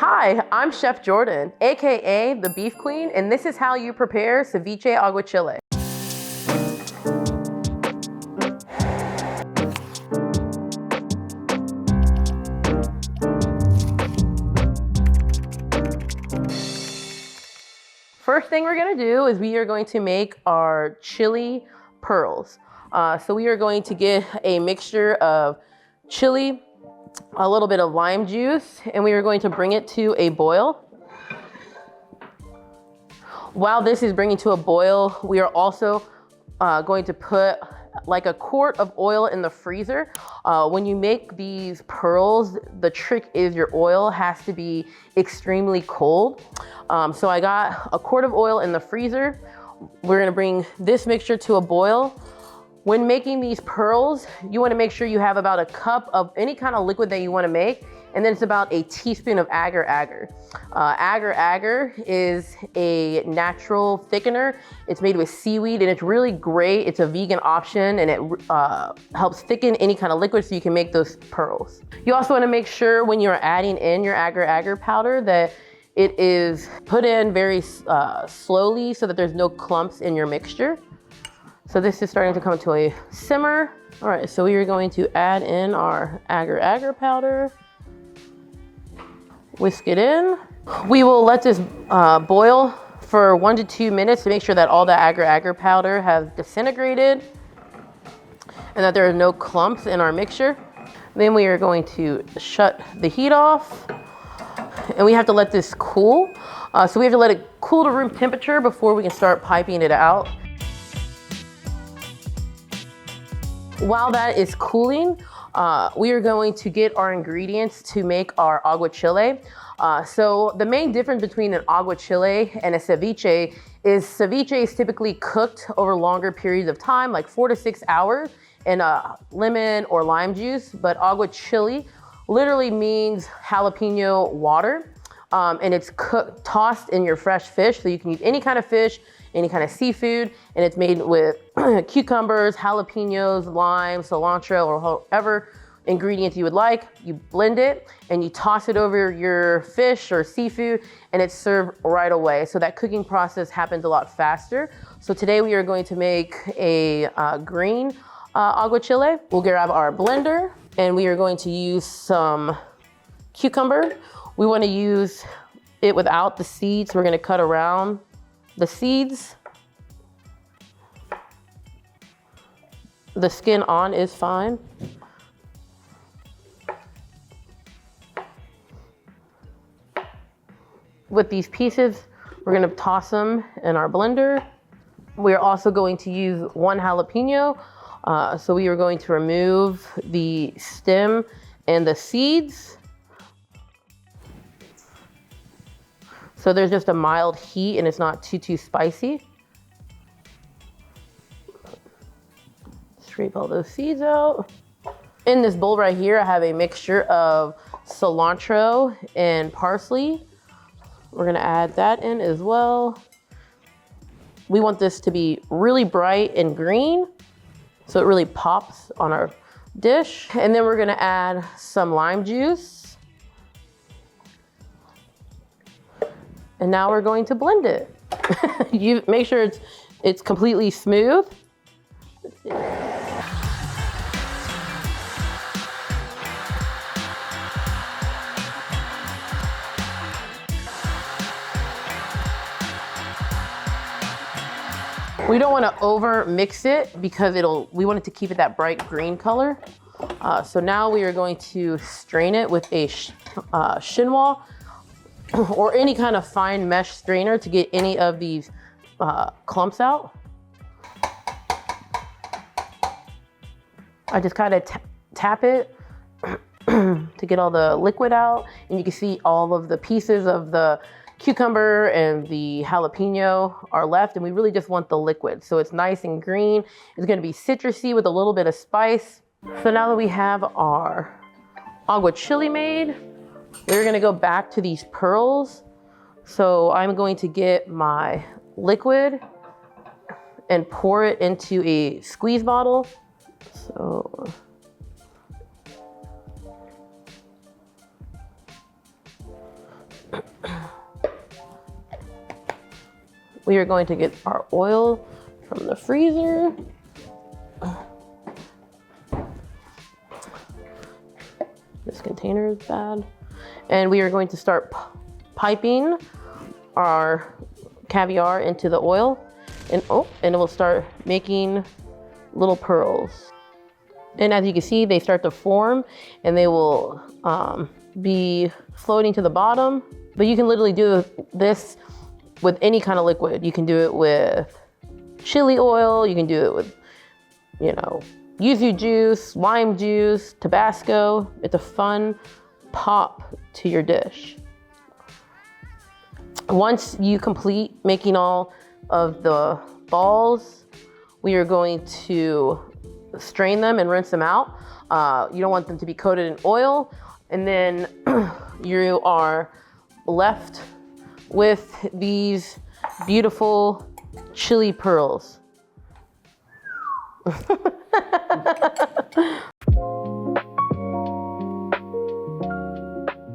Hi, I'm Chef Jordan, AKA the Beef Queen, and this is how you prepare Ceviche Aguachile. First thing we're gonna do is we are going to make our Chile Pearls. So we are going to get a mixture of chili, a little bit of lime juice, and we are going to bring it to a boil. While this is bringing to a boil, we are also going to put like a quart of oil in the freezer. When you make these pearls, the trick is your oil has to be extremely cold. So I got a quart of oil in the freezer. We're gonna bring this mixture to a boil. When making these pearls, you wanna make sure you have about a cup of any kind of liquid that you wanna make, and then it's about a teaspoon of Agar Agar. Agar Agar is a natural thickener. It's made with seaweed and it's really great. It's a vegan option and it helps thicken any kind of liquid so you can make those pearls. You also wanna make sure when you're adding in your Agar Agar powder that it is put in very slowly so that there's no clumps in your mixture. So this is starting to come to a simmer. All right, so we are going to add in our Agar Agar powder. Whisk it in. We will let this boil for 1 to 2 minutes to make sure that all the Agar Agar powder has disintegrated and that there are no clumps in our mixture. Then we are going to shut the heat off and we have to let this cool. So we have to let it cool to room temperature before we can start piping it out. While that is cooling, we are going to get our ingredients to make our aguachile. So the main difference between an aguachile and a ceviche is typically cooked over longer periods of time, like 4 to 6 hours in lemon or lime juice. But aguachile literally means jalapeno water. And it's tossed in your fresh fish. So you can use any kind of fish, any kind of seafood, and it's made with cucumbers, jalapenos, lime, cilantro, or however ingredients you would like. You blend it and you toss it over your fish or seafood and it's served right away. So that cooking process happens a lot faster. So today we are going to make a green aguachile. We'll grab our blender and we are going to use some cucumber. We want to use it without the seeds. We're going to cut around the seeds. The skin on is fine. With these pieces, we're going to toss them in our blender. We're also going to use 1 jalapeno. So we are going to remove the stem and the seeds. So there's just a mild heat and it's not too spicy. Scrape all those seeds out. In this bowl right here, I have a mixture of cilantro and parsley. We're gonna add that in as well. We want this to be really bright and green, so it really pops on our dish. And then we're gonna add some lime juice. And now we're going to blend it. You make sure it's completely smooth. We don't want to over mix it because we want it to keep it that bright green color. So now we are going to strain it with a chinois or any kind of fine mesh strainer to get any of these clumps out. I just kind of tap it to get all the liquid out, and you can see all of the pieces of the cucumber and the jalapeno are left, and we really just want the liquid. So it's nice and green. It's gonna be citrusy with a little bit of spice. So now that we have our aguachile made, we're gonna go back to these pearls. So I'm going to get my liquid and pour it into a squeeze bottle. So We are going to get our oil from the freezer. This container is bad. And we are going to start piping our caviar into the oil, and it will start making little pearls. And as you can see, they start to form and they will be floating to the bottom. But you can literally do this with any kind of liquid. You can do it with chili oil, you can do it with, you know, yuzu juice, lime juice, Tabasco. It's a fun pop to your dish. Once you complete making all of the balls, we are going to strain them and rinse them out. You don't want them to be coated in oil. And then you are left with these beautiful chili pearls.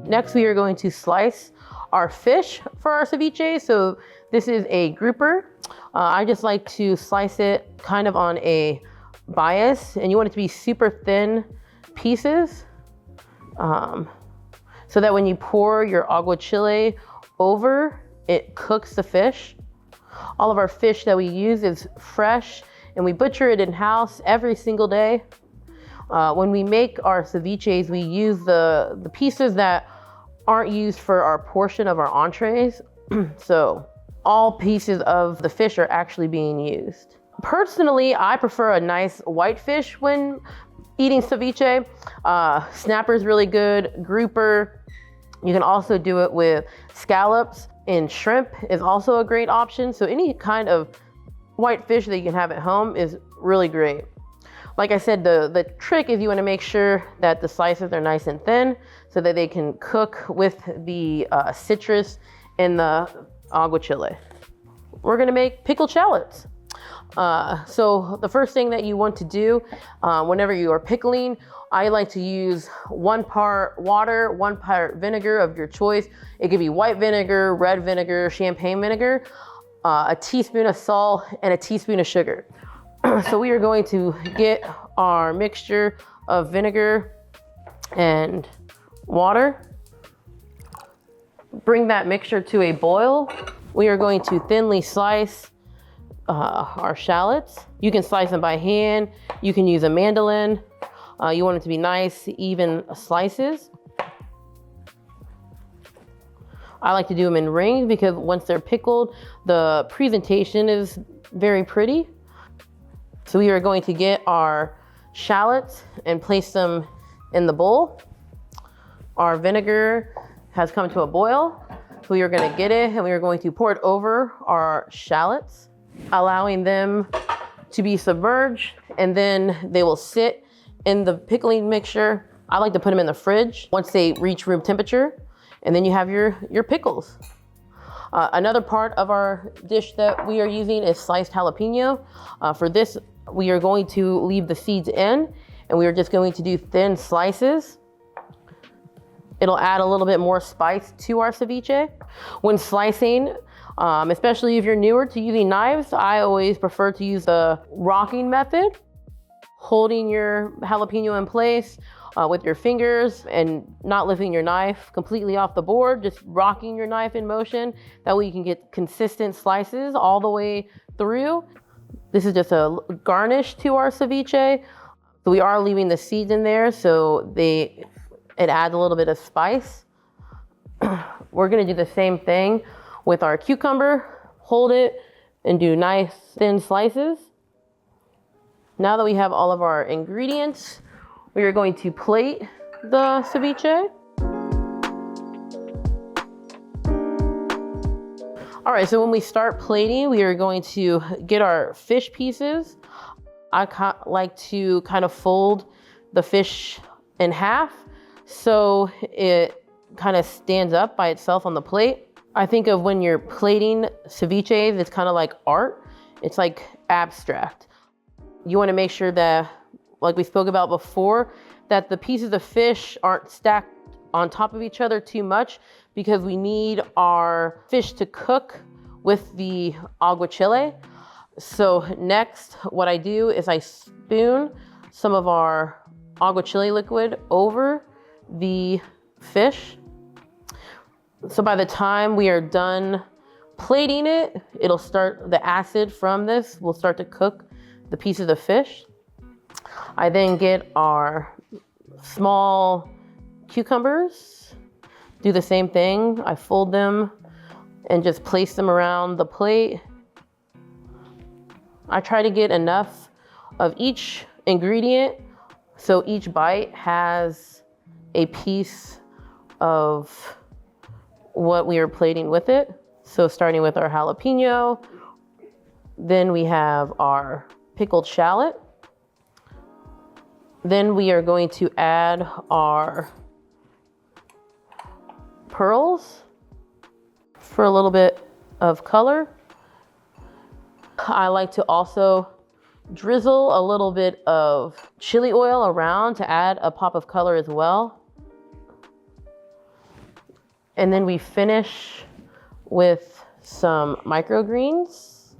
Next, we are going to slice our fish for our ceviche. So this is a grouper. I just like to slice it kind of on a bias, and you want it to be super thin pieces, so that when you pour your aguachile over, it cooks the fish. All of our fish that we use is fresh, and we butcher it in-house every single day. When we make our ceviches, we use the pieces that aren't used for our portion of our entrees. So all pieces of the fish are actually being used. Personally, I prefer a nice white fish when eating ceviche. Snapper is really good, grouper. You can also do it with scallops, and shrimp is also a great option. So any kind of white fish that you can have at home is really great. Like I said, the trick is you want to make sure that the slices are nice and thin so that they can cook with the citrus in the aguachile. We're going to make pickled shallots. So the first thing that you want to do whenever you are pickling, I like to use 1 part water, 1 part vinegar of your choice. It could be white vinegar, red vinegar, champagne vinegar, a teaspoon of salt, and a teaspoon of sugar. So we are going to get our mixture of vinegar and water. Bring that mixture to a boil. We are going to thinly slice our shallots. You can slice them by hand. You can use a mandolin. You want it to be nice, even slices. I like to do them in rings because once they're pickled, the presentation is very pretty. So we are going to get our shallots and place them in the bowl. Our vinegar has come to a boil. So we are going to get it and we are going to pour it over our shallots, allowing them to be submerged, and then they will sit in the pickling mixture. I like to put them in the fridge once they reach room temperature, and then you have your pickles. Another part of our dish that we are using is sliced jalapeno. For this, we are going to leave the seeds in, and we are just going to do thin slices. It'll add a little bit more spice to our ceviche. When slicing, especially if you're newer to using knives, I always prefer to use the rocking method, holding your jalapeno in place with your fingers and not lifting your knife completely off the board, just rocking your knife in motion. That way you can get consistent slices all the way through. This is just a garnish to our ceviche. So we are leaving the seeds in there so it adds a little bit of spice. We're gonna do the same thing with our cucumber. Hold it and do nice thin slices. Now that we have all of our ingredients, we are going to plate the ceviche. All right, so when we start plating, we are going to get our fish pieces. I like to kind of fold the fish in half so it kind of stands up by itself on the plate. I think of when you're plating ceviches, it's kind of like art. It's like abstract. You want to make sure that, like we spoke about before, that the pieces of fish aren't stacked on top of each other too much, because we need our fish to cook with the aguachile. So next, what I do is I spoon some of our aguachile liquid over the fish. So by the time we are done plating it, the acid from this will start to cook the piece of the fish. I then get our small cucumbers, do the same thing. I fold them and just place them around the plate. I try to get enough of each ingredient so each bite has a piece of what we are plating with it. So starting with our jalapeno, then we have our pickled shallot. Then we are going to add our pearls for a little bit of color. I like to also drizzle a little bit of chili oil around to add a pop of color as well. And then we finish with some microgreens.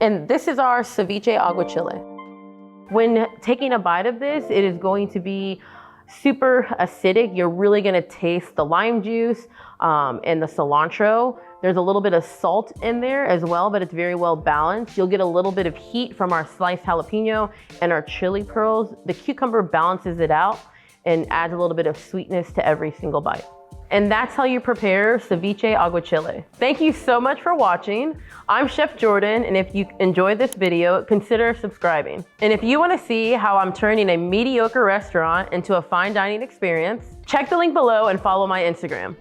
And this is our ceviche aguachile. When taking a bite of this, it is going to be super acidic. You're really gonna taste the lime juice and the cilantro. There's a little bit of salt in there as well, but it's very well balanced. You'll get a little bit of heat from our sliced jalapeno and our chili pearls. The cucumber balances it out and adds a little bit of sweetness to every single bite. And that's how you prepare ceviche aguachile. Thank you so much for watching. I'm Chef Jordan, and if you enjoyed this video, consider subscribing. And if you wanna see how I'm turning a mediocre restaurant into a fine dining experience, check the link below and follow my Instagram.